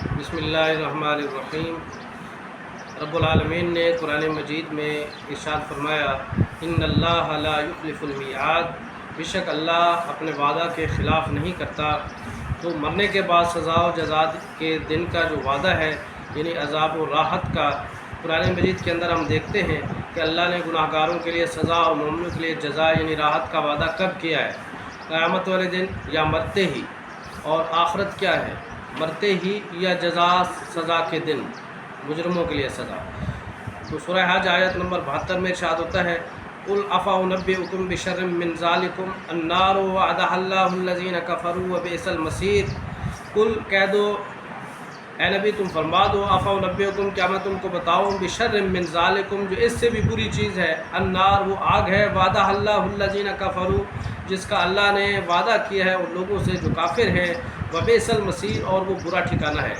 بسم اللہ الرحمن الرحیم۔ رب العالمین نے قرآن مجید میں ارشاد فرمایا، ان اللہ لا یخلف المیعاد، بے شک اللہ اپنے وعدہ کے خلاف نہیں کرتا۔ تو مرنے کے بعد سزا و جزا کے دن کا جو وعدہ ہے، یعنی عذاب و راحت کا، قرآن مجید کے اندر ہم دیکھتے ہیں کہ اللہ نے گناہ گاروں کے لیے سزا اور مومنوں کے لیے جزا یعنی راحت کا وعدہ کب کیا ہے؟ قیامت والے دن یا مرتے ہی؟ اور آخرت کیا ہے؟ مرتے ہی یا جزا سزا کے دن، مجرموں کے لیے سزا۔ تو سورہ حج آیت نمبر 72 میں ارشاد ہوتا ہے، قل افانبئکم بشر من ذالکم النار وعدها اللہ الذین کفروا وبئس المصیر۔ قل کہہ دو اے نبی تم فرما دو، افانبئکم کیا میں تم کو بتاؤں، بشر من ذالکم جو اس سے بھی بری چیز ہے، النار وہ آگ ہے، وعدہ اللہ الذین کفروا جس کا اللہ نے وعدہ کیا ہے ان لوگوں سے جو کافر ہیں، وبئس المصیر اور وہ برا ٹھکانہ ہے۔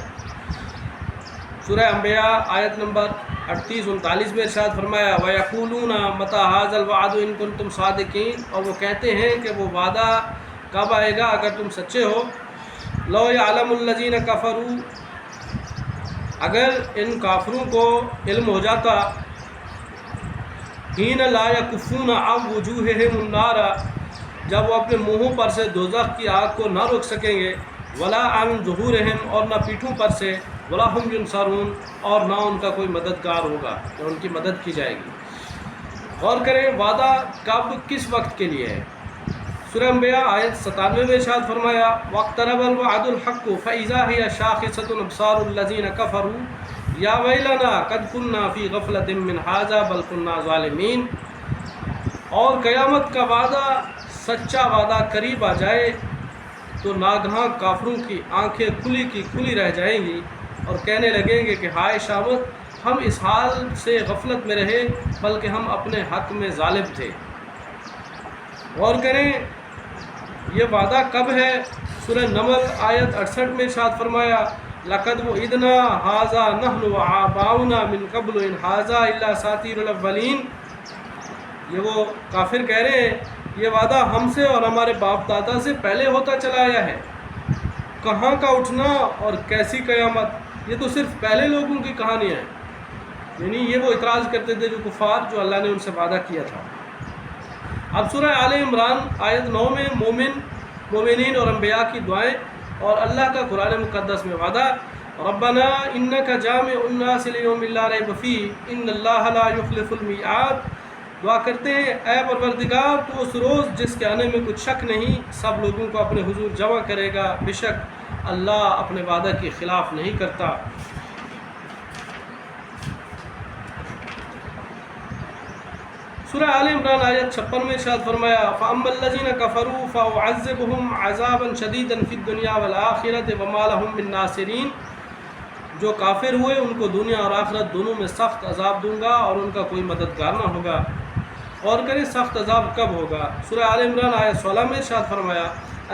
سورہ انبیاء آیت نمبر 38-39 میں ارشاد فرمایا، وَيَقُولُونَ مَتَىٰ هَٰذَا الْوَعْدُ إِن كُنتُمْ صَادِقِينَ، اور وہ کہتے ہیں کہ وہ وعدہ کب آئے گا اگر تم سچے ہو۔ لَوْ يَعْلَمُ الَّذِينَ كَفَرُوا، اگر ان کافروں کو علم ہو جاتا، حِينَ لَا يَكُفُّونَ عَنْ وُجُوهِهِمُ النَّارَ، جب وہ اپنے منہوں پر سے دوزخ کی آگ کو نہ روک سکیں گے، وَلَا عَنْ ظُهُورِهِمْ اور نہ پیٹھوں پر سے، وَلَا هُمْ يُنصَرُونَ اور نہ ان کا کوئی مددگار ہوگا کہ ان کی مدد کی جائے گی۔ غور کریں وعدہ کب کس وقت کے لیے ہے؟ سورہ انبیاء آیت 97 میں ارشاد فرمایا، وَاقْتَرَبَ الْوَعْدُ الْحَقُّ فَإِذَا هِيَ شَاخِصَةٌ أَبْصَارُ الَّذِينَ كَفَرُوا يَا وَيْلَنَا قَدْ كُنَّا فِي غَفْلَةٍ مِّنْ هَٰذَا بَلْ كُنَّا ظَالِمِينَ۔ اور قیامت کا وعدہ، سچا وعدہ قریب آ جائے تو ناگہاں کافروں کی آنکھیں کھلی کی کھلی رہ جائیں گی اور کہنے لگیں گے کہ ہائے شامت، ہم اس حال سے غفلت میں رہے بلکہ ہم اپنے حق میں ظالم تھے۔ غور کریں یہ وعدہ کب ہے؟ سورہ نمل آیت 68 میں ارشاد فرمایا، لَقَدْ وَعِدْنَا هَٰذَا نَحْنُ وَآبَاؤُنَا مِن قَبْلُ إِنْ هَٰذَا إِلَّا أَسَاطِيرُ الْأَوَّلِينَ۔ یہ وہ کافر کہہ رہے ہیں یہ وعدہ ہم سے اور ہمارے باپ دادا سے پہلے ہوتا چلا آیا ہے، کہاں کا اٹھنا اور کیسی قیامت، یہ تو صرف پہلے لوگوں کی کہانیاں ہیں۔ یعنی یہ وہ اعتراض کرتے تھے جو کفار، جو اللہ نے ان سے وعدہ کیا تھا۔ اب سورہ آل عمران آیت 9 میں مومنین اور انبیاء کی دعائیں اور اللہ کا قرآن مقدس میں وعدہ، ربنا انک جامع الناس لیوم لا ریب فیہ ان اللہ لا یخلف المیعاد۔ دعا کرتے ہیں اے پروردگار تو اس روز جس کے آنے میں کچھ شک نہیں، سب لوگوں کو اپنے حضور جمع کرے گا، بے شک اللہ اپنے وعدہ کے خلاف نہیں کرتا۔ سورہ آل عمران آیت 56 میں ارشاد فرمایا، فَأَمَّا الَّذِينَ كَفَرُوا فَأُعَذِّبُهُمْ عَذَابًا شَدِيدًا فِي الدُّنْيَا وَالْآخِرَةِ وَمَا لَهُم مِّن نَّاصِرِينَ۔ جو کافر ہوئے ان کو دنیا اور آخرت دونوں میں سخت عذاب دوں گا اور ان کا کوئی مددگار نہ ہوگا۔ اور کریں سخت عذاب کب ہوگا؟ سورہ آل عمران آیت 16 میں ارشاد فرمایا،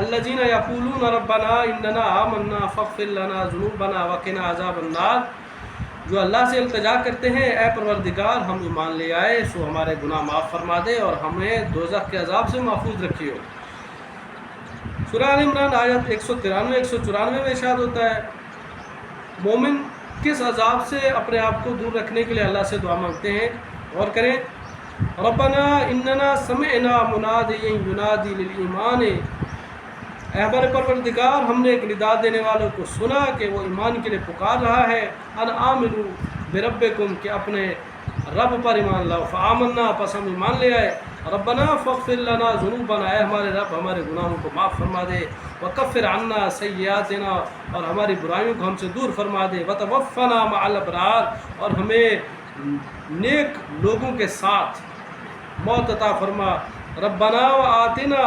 الذین یقولون ربنا اننا آمنا فاغفر لنا ذنوبنا وقنا عذاب النار۔ جو اللہ سے التجا کرتے ہیں، اے پروردگار ہم ایمان لے آئے سو ہمارے گناہ معاف فرما دے اور ہمیں دوزخ کے عذاب سے محفوظ رکھیو۔ سورہ آل عمران آیت 193-194 میں ارشاد ہوتا ہے، مومن کس عذاب سے اپنے آپ کو دور رکھنے کے لیے اللہ سے دعا مانگتے ہیں؟ غور کریں، ربنا اننا سمعنا منادیا ینادی للایمان، اے ہمارے پروردگار ہم نے ایک ندا دینے والوں کو سنا کہ وہ ایمان کے لیے پکار رہا ہے، ان آمنوا بربکم کہ اپنے رب پر ایمان لاؤ، فآمنا پس ہم ایمان لے آئے، ربنا فاغفر لنا ذنوبنا اے ہمارے رب ہمارے گناہوں کو معاف فرما دے، وکفر عنا سیئاتنا اور ہماری برائیوں کو ہم سے دور فرما دے، وتوفنا مع الابرار اور ہمیں نیک لوگوں کے ساتھ موت عطا فرما، ربنا وآتنا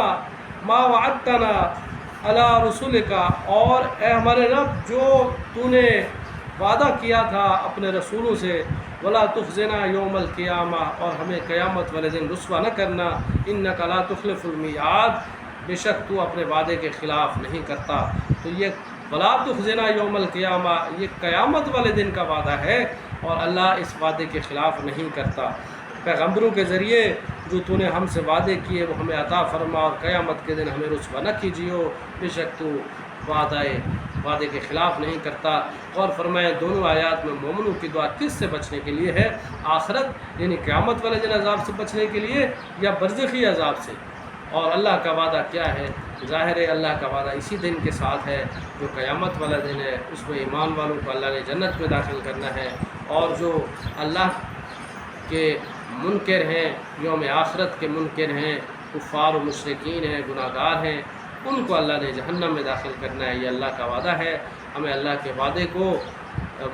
ما وعدتنا علی رسولک، اور اے ہمارے رب جو تو نے وعدہ کیا تھا اپنے رسولوں سے، ولا تخزنا یوم القیامہ اور ہمیں قیامت والے دن رسوا نہ کرنا، انک لا تخلف المیعاد بے شک تو اپنے وعدے کے خلاف نہیں کرتا۔ تو یہ ولا تخزنا یوم القیامہ یہ قیامت والے دن کا وعدہ ہے اور اللہ اس وعدے کے خلاف نہیں کرتا۔ پیغمبروں کے ذریعے جو تو نے ہم سے وعدے کیے وہ ہمیں عطا فرما اور قیامت کے دن ہمیں رسوا نہ کیجیو، بے شک تو وعدے کے خلاف نہیں کرتا۔ اور فرمایا دونوں آیات میں مومنوں کی دعا کس سے بچنے کے لیے ہے؟ آخرت یعنی قیامت والے دن عذاب سے بچنے کے لیے یا برزخی عذاب سے؟ اور اللہ کا وعدہ کیا ہے؟ ظاہر ہے اللہ کا وعدہ اسی دن کے ساتھ ہے جو قیامت والا دن ہے، اس میں ایمان والوں کو اللہ نے جنت میں داخل کرنا ہے، اور جو اللہ کے منکر ہیں، یوم آخرت کے منکر ہیں، کفار و مشرکین ہیں، گناہ گار ہیں، ان کو اللہ نے جہنم میں داخل کرنا ہے۔ یہ اللہ کا وعدہ ہے، ہمیں اللہ کے وعدے کو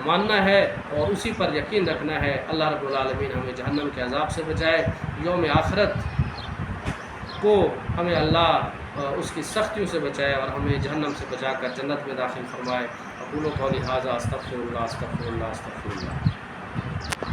ماننا ہے اور اسی پر یقین رکھنا ہے۔ اللہ رب العالمین ہمیں جہنم کے عذاب سے بچائے، یوم آخرت کو ہمیں اللہ اس کی سختیوں سے بچائے اور ہمیں جہنم سے بچا کر جنت میں داخل فرمائے۔ اقول قولی ھذا استغفر اللہ استغفر اللہ استغفر اللہ۔